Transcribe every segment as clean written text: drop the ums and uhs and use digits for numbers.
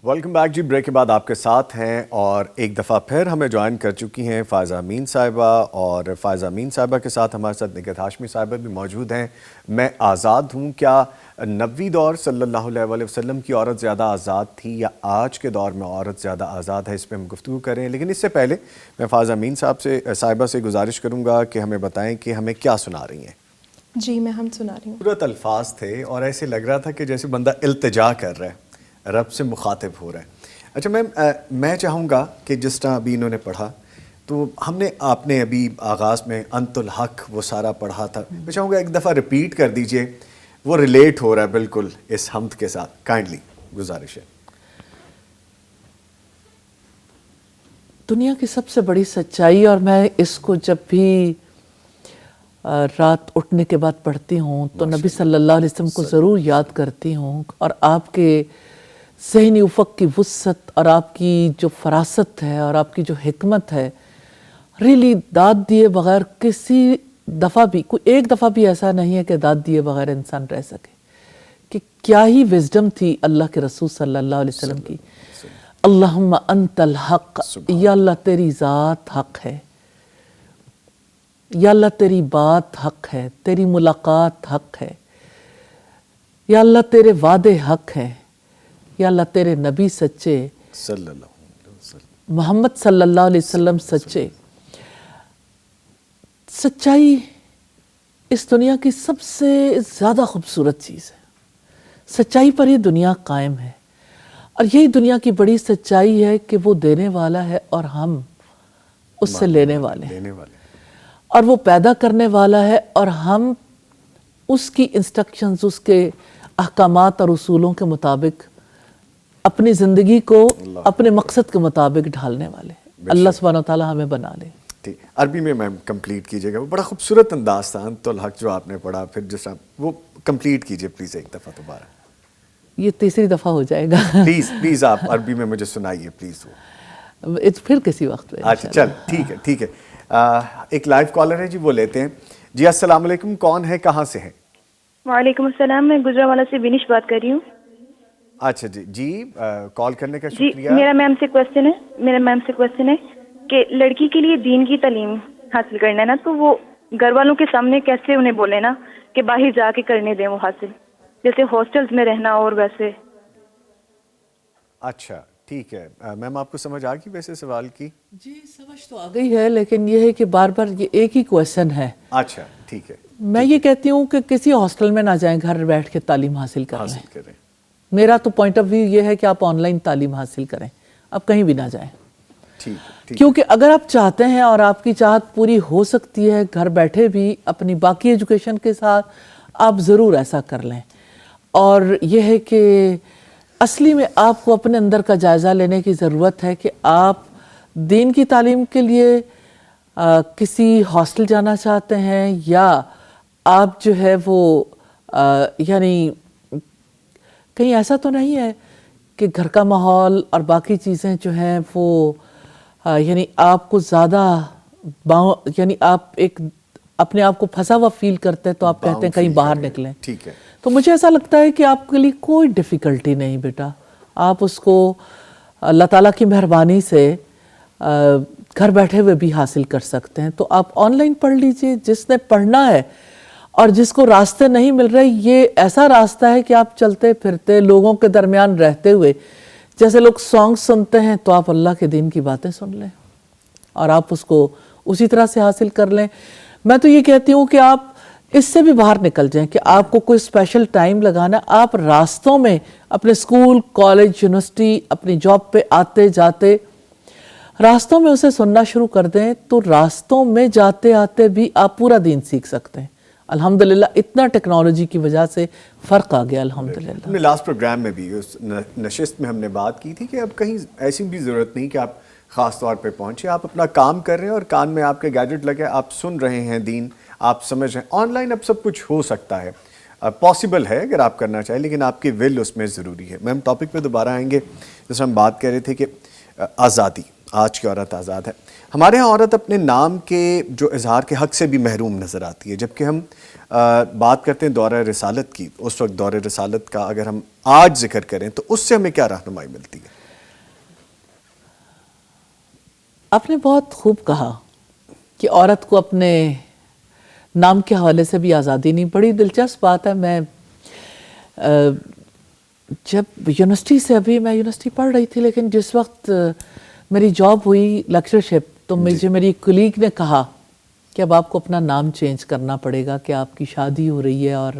Welcome back جی. Break کے بعد آپ کے ساتھ ہیں اور ایک دفعہ پھر ہمیں جوائن کر چکی ہیں فائزہ امین صاحبہ، اور فائزہ امین صاحبہ کے ساتھ ہمارے ساتھ نکہت ہاشمی صاحبہ بھی موجود ہیں. میں آزاد ہوں، کیا نبوی دور صلی اللہ علیہ وسلم کی عورت زیادہ آزاد تھی یا آج کے دور میں عورت زیادہ آزاد ہے؟ اس پہ ہم گفتگو کریں، لیکن اس سے پہلے میں فائزہ امین صاحبہ سے گزارش کروں گا کہ ہمیں بتائیں کہ ہمیں کیا سنا رہی ہیں. جی میں ہم سنا رہی ہوں. خوبصورت الفاظ تھے اور ایسے لگ رہا تھا کہ جیسے بندہ التجا کر رہا ہے، رب سے مخاطب ہو رہا ہے. اچھا میم، میں چاہوں گا کہ جس طرح ابھی انہوں نے پڑھا تو آپ نے ابھی آغاز میں انت الحق وہ سارا پڑھا تھا، میں چاہوں گا ایک دفعہ ریپیٹ کر دیجئے، وہ ریلیٹ ہو رہا ہے بالکل اس حمد کے ساتھ. کائنڈلی گزارش ہے. دنیا کی سب سے بڑی سچائی، اور میں اس کو جب بھی رات اٹھنے کے بعد پڑھتی ہوں تو نبی صلی اللہ علیہ وسلم کو ضرور یاد کرتی ہوں، اور آپ کے ذہنی افق کی وسعت اور آپ کی جو فراست ہے اور آپ کی جو حکمت ہے، ریلی داد دیے بغیر کسی دفعہ بھی، کوئی ایک دفعہ بھی ایسا نہیں ہے کہ داد دیے بغیر انسان رہ سکے. کہ کیا ہی وزڈم تھی اللہ کے رسول صلی اللہ علیہ وسلم کی. اللہم انت الحق، یا اللہ تیری ذات حق ہے، یا اللہ تیری بات حق ہے، تیری ملاقات حق ہے، یا اللہ تیرے وعدے حق ہے، یا اللہ تیرے نبی سچے، صلی اللہ علیہ وسلم محمد صلی اللہ علیہ وسلم سچے. سچائی اس دنیا کی سب سے زیادہ خوبصورت چیز ہے. سچائی پر ہی دنیا قائم ہے، اور یہی دنیا کی بڑی سچائی ہے کہ وہ دینے والا ہے اور ہم اس سے لینے والے ہیں، اور وہ پیدا کرنے والا ہے اور ہم اس کی انسٹرکشنز، اس کے احکامات اور اصولوں کے مطابق اپنی زندگی کو اپنے مقصد کے مطابق ڈھالنے والے ہیں. اللہ سبحانہ وتعالی ہمیں بنا لے. عربی میں میم کمپلیٹ کیجیے گا، وہ بڑا خوبصورت انداز تھا انت الحق جو آپ نے پڑھا، پھر جس طرح وہ کمپلیٹ کیجیے پلیز ایک دفعہ دوبارہ. یہ تیسری دفعہ ہو جائے گا. پلیز آپ عربی میں مجھے سنائیے پلیز. پھر کسی وقت پہ. اچھا چل ٹھیک ہے. ایک لائیو کالر ہے جی، وہ لیتے ہیں. جی السلام علیکم، کون ہے، کہاں سے ہیں؟ وعلیکم السلام، میں گجرانوالہ سے بینش بات کر رہی ہوں. اچھا جی کال کرنے کا شکریہ. جی میرا میم سے کویسچن ہے کہ لڑکی کے لیے دین کی تعلیم حاصل کرنا ہے نا، تو وہ گھر والوں کے سامنے کیسے انہیں بولے نا کہ باہر جا کے کرنے دیں وہ حاصل، جیسے ہاسٹلز میں رہنا اور ویسے. اچھا ٹھیک ہے میم، آپ کو سمجھ آ گئی ویسے سوال کی؟ جی سمجھ تو آ گئی ہے، لیکن یہ ہے کہ بار بار یہ ایک ہی کویسچن ہے. اچھا ٹھیک ہے. میں یہ کہتی ہوں کہ کسی ہاسٹل میں نہ جائیں، گھر بیٹھ کے تعلیم حاصل کریں. میرا تو پوائنٹ آف ویو یہ ہے کہ آپ آن لائن تعلیم حاصل کریں، آپ کہیں بھی نہ جائیں. کیونکہ اگر آپ چاہتے ہیں اور آپ کی چاہت پوری ہو سکتی ہے گھر بیٹھے بھی اپنی باقی ایجوکیشن کے ساتھ، آپ ضرور ایسا کر لیں. اور یہ ہے کہ اصلی میں آپ کو اپنے اندر کا جائزہ لینے کی ضرورت ہے کہ آپ دین کی تعلیم کے لیے کسی ہاسٹل جانا چاہتے ہیں، یا آپ جو ہے وہ یعنی کہیں ایسا تو نہیں ہے کہ گھر کا ماحول اور باقی چیزیں جو ہیں وہ یعنی آپ کو زیادہ یعنی آپ ایک اپنے آپ کو پھنسا ہوا فیل کرتے ہیں تو آپ کہتے ہیں کہیں باہر نکلیں. ٹھیک ہے. تو مجھے ایسا لگتا ہے کہ آپ کے لیے کوئی ڈیفیکلٹی نہیں بیٹا، آپ اس کو اللہ تعالیٰ کی مہربانی سے گھر بیٹھے ہوئے بھی حاصل کر سکتے ہیں. تو آپ آن لائن پڑھ لیجئے، جس نے پڑھنا ہے اور جس کو راستے نہیں مل رہے. یہ ایسا راستہ ہے کہ آپ چلتے پھرتے لوگوں کے درمیان رہتے ہوئے، جیسے لوگ سانگ سنتے ہیں، تو آپ اللہ کے دین کی باتیں سن لیں اور آپ اس کو اسی طرح سے حاصل کر لیں. میں تو یہ کہتی ہوں کہ آپ اس سے بھی باہر نکل جائیں کہ آپ کو کوئی اسپیشل ٹائم لگانا. آپ راستوں میں اپنے اسکول، کالج، یونیورسٹی، اپنی جاب پہ آتے جاتے راستوں میں اسے سننا شروع کر دیں، تو راستوں میں جاتے آتے بھی آپ پورا دین سیکھ سکتے ہیں. الحمدللہ اتنا ٹیکنالوجی کی وجہ سے فرق آ گیا الحمدللہ. لاسٹ پروگرام میں بھی اس نشست میں ہم نے بات کی تھی کہ اب کہیں ایسی بھی ضرورت نہیں کہ آپ خاص طور پہ پہنچے. آپ اپنا کام کر رہے ہیں اور کان میں آپ کے گیجٹ لگے, آپ سن رہے ہیں دین, آپ سمجھ رہے ہیں. آن لائن اب سب کچھ ہو سکتا ہے, پاسبل ہے اگر آپ کرنا چاہیں, لیکن آپ کی ول اس میں ضروری ہے. میم ٹاپک پہ دوبارہ آئیں گے. جیسے ہم بات کر رہے تھے کہ آزادی, آج کی عورت آزاد ہے. ہمارے ہاں عورت اپنے نام کے جو اظہار کے حق سے بھی محروم نظر آتی ہے, جبکہ ہم بات کرتے ہیں دورہ رسالت کی. اس وقت دورہ رسالت کا اگر ہم آج ذکر کریں تو اس سے ہمیں کیا رہنمائی ملتی ہے؟ آپ نے بہت خوب کہا کہ عورت کو اپنے نام کے حوالے سے بھی آزادی نہیں. بڑی دلچسپ بات ہے. میں جب یونیورسٹی سے, ابھی میں یونیورسٹی پڑھ رہی تھی, لیکن جس وقت میری جاب ہوئی لیکچرشپ, تو مجھے میری کلیگ نے کہا کہ اب آپ کو اپنا نام چینج کرنا پڑے گا, کہ آپ کی شادی ہو رہی ہے اور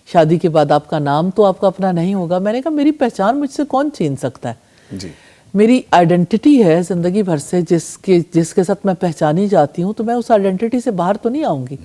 شادی کے بعد آپ کا نام تو آپ کا اپنا نہیں ہوگا. میں نے کہا میری پہچان مجھ سے کون چھین سکتا ہے؟ جی, میری آئیڈینٹی ہے زندگی بھر سے جس کے ساتھ میں پہچانی جاتی ہوں, تو میں اس آئیڈینٹی سے باہر تو نہیں آؤں گی.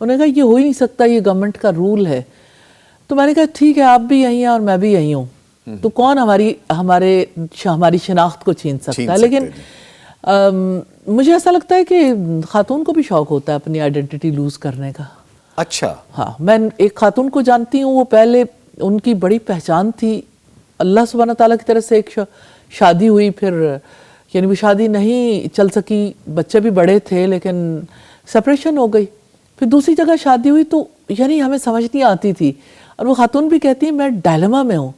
انہوں نے کہا یہ ہو ہی نہیں سکتا, یہ گورنمنٹ کا رول ہے. تو میں نے کہا ٹھیک ہے, آپ بھی یہی ہیں اور میں بھی یہی ہوں, تو کون ہماری شناخت کو چھین سکتا ہے؟ لیکن مجھے ایسا لگتا ہے کہ خاتون کو بھی شوق ہوتا ہے اپنی آئیڈینٹی لوز کرنے کا. اچھا. ہاں, میں ایک خاتون کو جانتی ہوں, وہ پہلے ان کی بڑی پہچان تھی, اللہ سبحانہ تعالیٰ کی طرف سے ایک شادی ہوئی, پھر یعنی وہ شادی نہیں چل سکی, بچے بھی بڑے تھے لیکن سپریشن ہو گئی. پھر دوسری جگہ شادی ہوئی, تو یعنی ہمیں سمجھ نہیں آتی تھی. اور وہ خاتون بھی کہتی ہے میں ڈائلما میں ہوں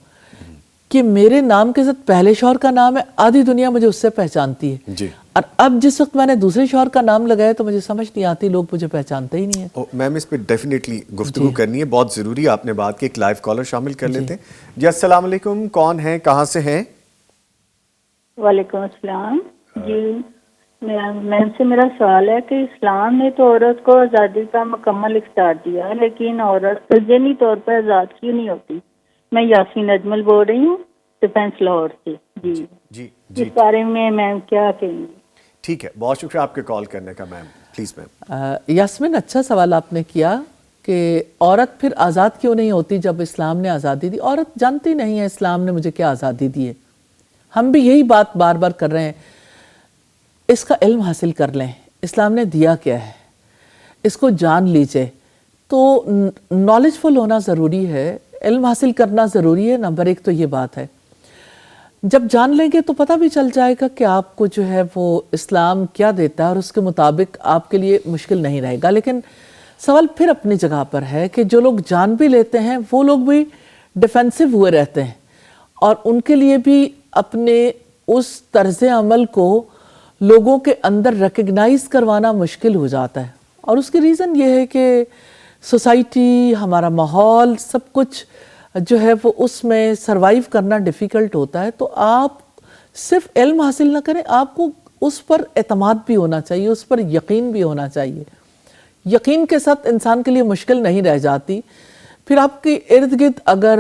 کہ میرے نام کے ساتھ پہلے شوہر کا نام ہے, آدھی دنیا مجھے اس سے پہچانتی ہے. جی. اور اب جس وقت میں نے دوسرے شوہر کا نام لگایا تو مجھے سمجھ نہیں آتی, لوگ مجھے پہچانتے ہی نہیں ہیں. میم اس پہ ڈیفینیٹلی گفتگو کرنی ہے, بہت ضروری ہے. آپ نے بات کی, ایک لائیو کالر شامل کر لیتے ہیں. جی السلام علیکم, کون ہیں, کہاں سے ہیں؟ وعلیکم السلام. جی میم سے میرا سوال ہے کہ اسلام نے تو عورت کو آزادی کا مکمل اختیار دیا ہے, لیکن عورت ذہنی طور پر آزاد کیوں نہیں ہوتی؟ میں یاسین اجمل بول رہی ہوں, ڈیفینس لاہور سے. جی جی جی, اس بارے میں میم کیا کہیں گی؟ ٹھیک ہے, بہت شکریہ آپ کے کال کرنے کا. میم پلیز. میم یاسمین, اچھا سوال آپ نے کیا کہ عورت پھر آزاد کیوں نہیں ہوتی جب اسلام نے آزادی دی. عورت جانتی نہیں ہے اسلام نے مجھے کیا آزادی دی ہے. ہم بھی یہی بات بار بار کر رہے ہیں, اس کا علم حاصل کر لیں, اسلام نے دیا کیا ہے, اس کو جان لیجئے. تو نالجفل ہونا ضروری ہے, علم حاصل کرنا ضروری ہے, نمبر ایک تو یہ بات ہے. جب جان لیں گے تو پتہ بھی چل جائے گا کہ آپ کو جو ہے وہ اسلام کیا دیتا ہے, اور اس کے مطابق آپ کے لیے مشکل نہیں رہے گا. لیکن سوال پھر اپنی جگہ پر ہے کہ جو لوگ جان بھی لیتے ہیں وہ لوگ بھی ڈیفینسو ہوئے رہتے ہیں, اور ان کے لیے بھی اپنے اس طرز عمل کو لوگوں کے اندر ریکگنائز کروانا مشکل ہو جاتا ہے. اور اس کی ریزن یہ ہے کہ سوسائٹی, ہمارا ماحول, سب کچھ جو ہے وہ اس میں سروائیو کرنا ڈیفیکلٹ ہوتا ہے. تو آپ صرف علم حاصل نہ کریں, آپ کو اس پر اعتماد بھی ہونا چاہیے, اس پر یقین بھی ہونا چاہیے. یقین کے ساتھ انسان کے لیے مشکل نہیں رہ جاتی. پھر آپ کے ارد گرد اگر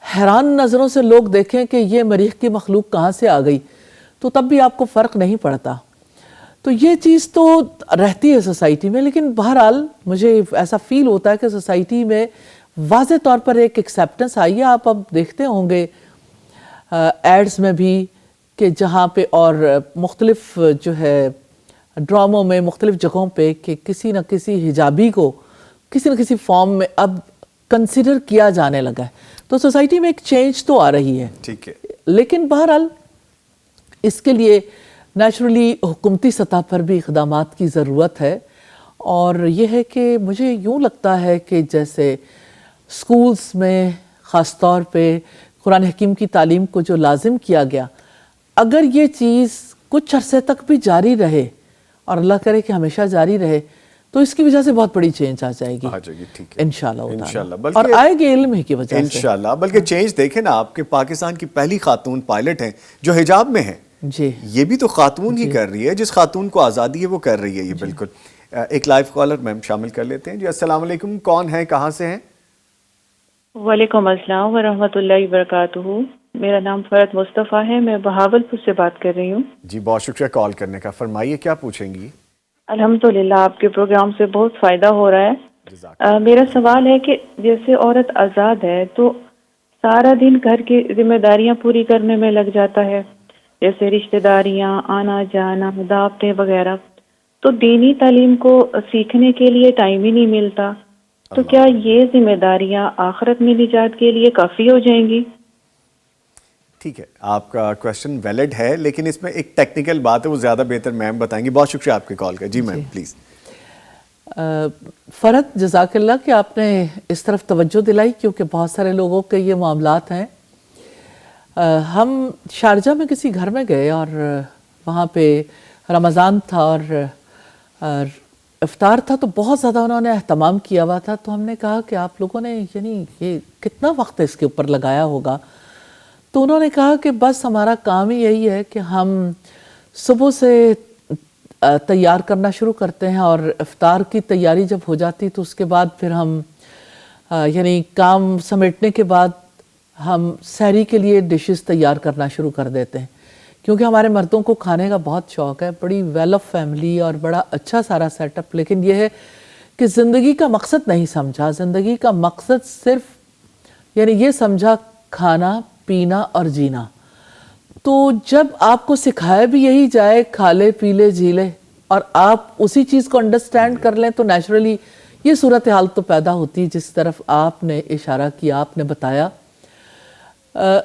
حیران نظروں سے لوگ دیکھیں کہ یہ مریخ کی مخلوق کہاں سے آ گئی, تو تب بھی آپ کو فرق نہیں پڑتا. تو یہ چیز تو رہتی ہے سوسائٹی میں, لیکن بہرحال مجھے ایسا فیل ہوتا ہے کہ سوسائٹی میں واضح طور پر ایک ایکسیپٹنس آئی ہے. آپ اب دیکھتے ہوں گے ایڈز میں بھی کہ جہاں پہ, اور مختلف جو ہے ڈراموں میں, مختلف جگہوں پہ, کہ کسی نہ کسی حجابی کو کسی نہ کسی فارم میں اب کنسیڈر کیا جانے لگا ہے. تو سوسائٹی میں ایک چینج تو آ رہی ہے. ٹھیک ہے, لیکن بہرحال اس کے لیے نیچرلی حکومتی سطح پر بھی اقدامات کی ضرورت ہے. اور یہ ہے کہ مجھے یوں لگتا ہے کہ جیسے سکولز میں خاص طور پہ قرآن حکیم کی تعلیم کو جو لازم کیا گیا, اگر یہ چیز کچھ عرصے تک بھی جاری رہے, اور اللہ کرے کہ ہمیشہ جاری رہے, تو اس کی وجہ سے بہت بڑی چینج آ جائے گی. ٹھیک ہے انشاءاللہ, اور آئے گی علم ہی کی وجہ سے انشاءاللہ. بلکہ چینج دیکھیں نا, آپ کے پاکستان کی پہلی خاتون پائلٹ ہیں جو حجاب میں ہیں. جی, یہ بھی تو خاتون ہی کر رہی ہے, جس خاتون کو آزادی ہے وہ کر رہی ہے. یہ بالکل. ایک لائیو کالر میم شامل کر لیتے ہیں. جی السلام علیکم, کون ہیں, کہاں سے ہیں؟ وعلیکم السلام ورحمۃ اللہ وبرکاتہ. میرا نام فرد مصطفیٰ ہے, میں بہاولپور سے بات کر رہی ہوں. جی بہت شکریہ کال کرنے کا. فرمائیے کیا پوچھیں گی؟ الحمدللہ آپ کے پروگرام سے بہت فائدہ ہو رہا ہے. میرا سوال ہے کہ جیسے عورت آزاد ہے تو سارا دن گھر کی ذمہ داریاں پوری کرنے میں لگ جاتا ہے, جیسے رشتہ داریاں، آنا جانا، دعوتیں وغیرہ، تو دینی تعلیم کو سیکھنے کے لیے ٹائم ہی نہیں ملتا. تو کیا یہ ذمہ داریاں آخرت میں نجات کے لیے کافی ہو جائیں گی؟ ٹھیک ہے، آپ کا کویشچن ویلڈ ہے، لیکن اس میں ایک ٹیکنیکل بات ہے، وہ زیادہ بہتر میم بتائیں گی. بہت شکریہ آپ کے کال کا. جی میم پلیز. فرحت جزاک اللہ کہ آپ نے اس طرف توجہ دلائی، کیونکہ بہت سارے لوگوں کے یہ معاملات ہیں. ہم شارجہ میں کسی گھر میں گئے اور وہاں پہ رمضان تھا اور افطار تھا، تو بہت زیادہ انہوں نے اہتمام کیا ہوا تھا. تو ہم نے کہا کہ آپ لوگوں نے یعنی یہ کتنا وقت اس کے اوپر لگایا ہوگا؟ تو انہوں نے کہا کہ بس ہمارا کام ہی یہی ہے کہ ہم صبح سے تیار کرنا شروع کرتے ہیں، اور افطار کی تیاری جب ہو جاتی تو اس کے بعد پھر ہم یعنی کام سمیٹنے کے بعد ہم سحری کے لیے ڈشز تیار کرنا شروع کر دیتے ہیں. کیونکہ ہمارے مردوں کو کھانے کا بہت شوق ہے، بڑی ویل آف فیملی اور بڑا اچھا سارا سیٹ اپ. لیکن یہ ہے کہ زندگی کا مقصد نہیں سمجھا. زندگی کا مقصد صرف یعنی یہ سمجھا کھانا پینا اور جینا. تو جب آپ کو سکھایا بھی یہی جائے کھا لے پی لے جی لے، اور آپ اسی چیز کو انڈرسٹینڈ کر لیں، تو نیچرلی یہ صورتحال تو پیدا ہوتی جس طرف آپ نے اشارہ کیا، آپ نے بتایا.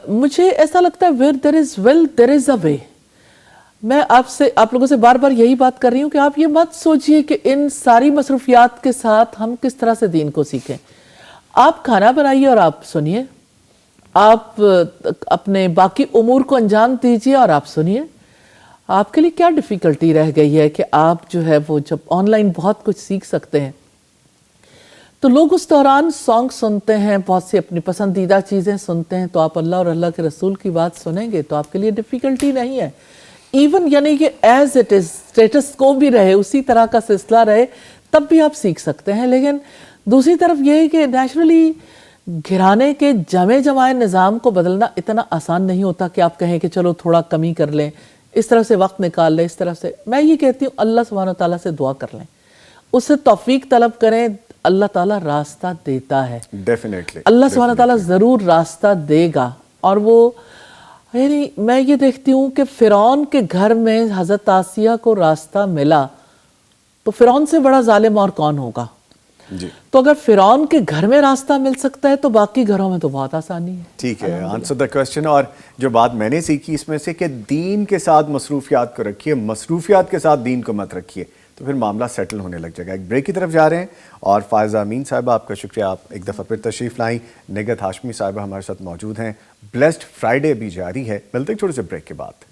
مجھے ایسا لگتا ہے where there is will there is a way. میں آپ لوگوں سے بار بار یہی بات کر رہی ہوں کہ آپ یہ مت سوچئے کہ ان ساری مصروفیات کے ساتھ ہم کس طرح سے دین کو سیکھیں. آپ کھانا بنائیے اور آپ سنیے، آپ اپنے باقی امور کو انجام دیجئے اور آپ سنیے. آپ کے لیے کیا ڈیفیکلٹی رہ گئی ہے کہ آپ جو ہے وہ جب آن لائن بہت کچھ سیکھ سکتے ہیں، تو لوگ اس دوران سانگ سنتے ہیں، بہت سی اپنی پسندیدہ چیزیں سنتے ہیں، تو آپ اللہ اور اللہ کے رسول کی بات سنیں گے تو آپ کے لیے ڈیفیکلٹی نہیں ہے. ایون یعنی کہ ایز اٹ از اسٹیٹس کو بھی رہے، اسی طرح کا سلسلہ رہے، تب بھی آپ سیکھ سکتے ہیں. لیکن دوسری طرف یہ ہے کہ نیچرلی گھرانے کے جمائے نظام کو بدلنا اتنا آسان نہیں ہوتا کہ آپ کہیں کہ چلو تھوڑا کمی کر لیں، اس طرف سے وقت نکال لیں، اس طرف سے. میں یہ کہتی ہوں اللہ سبحانہ وتعالیٰ سے دعا کر لیں، اس سے توفیق طلب کریں. اللہ تعالیٰ راستہ دیتا ہے، ڈیفینیٹلی اللہ سبحانہ تعالیٰ ضرور راستہ دے گا. اور وہ یعنی میں یہ دیکھتی ہوں کہ فرعون کے گھر میں حضرت آسیہ کو راستہ ملا، تو فرعون سے بڑا ظالم اور کون ہوگا؟ جی. تو اگر فرعون کے گھر میں راستہ مل سکتا ہے تو باقی گھروں میں تو بہت آسانی ہے. ٹھیک ہے، آنسر دا کویسچن. اور جو بات میں نے سیکھی اس میں سے کہ دین کے ساتھ مصروفیات کو رکھیے، مصروفیات کے ساتھ دین کو مت رکھیے، تو پھر معاملہ سیٹل ہونے لگ جائے گا. ایک بریک کی طرف جا رہے ہیں، اور فائزہ امین صاحبہ آپ کا شکریہ، آپ ایک دفعہ پھر تشریف لائیں. نگہت ہاشمی صاحبہ ہمارے ساتھ موجود ہیں. بلیسڈ فرائیڈے بھی جاری ہے. ملتے ہیں چھوٹے سے بریک کے بعد.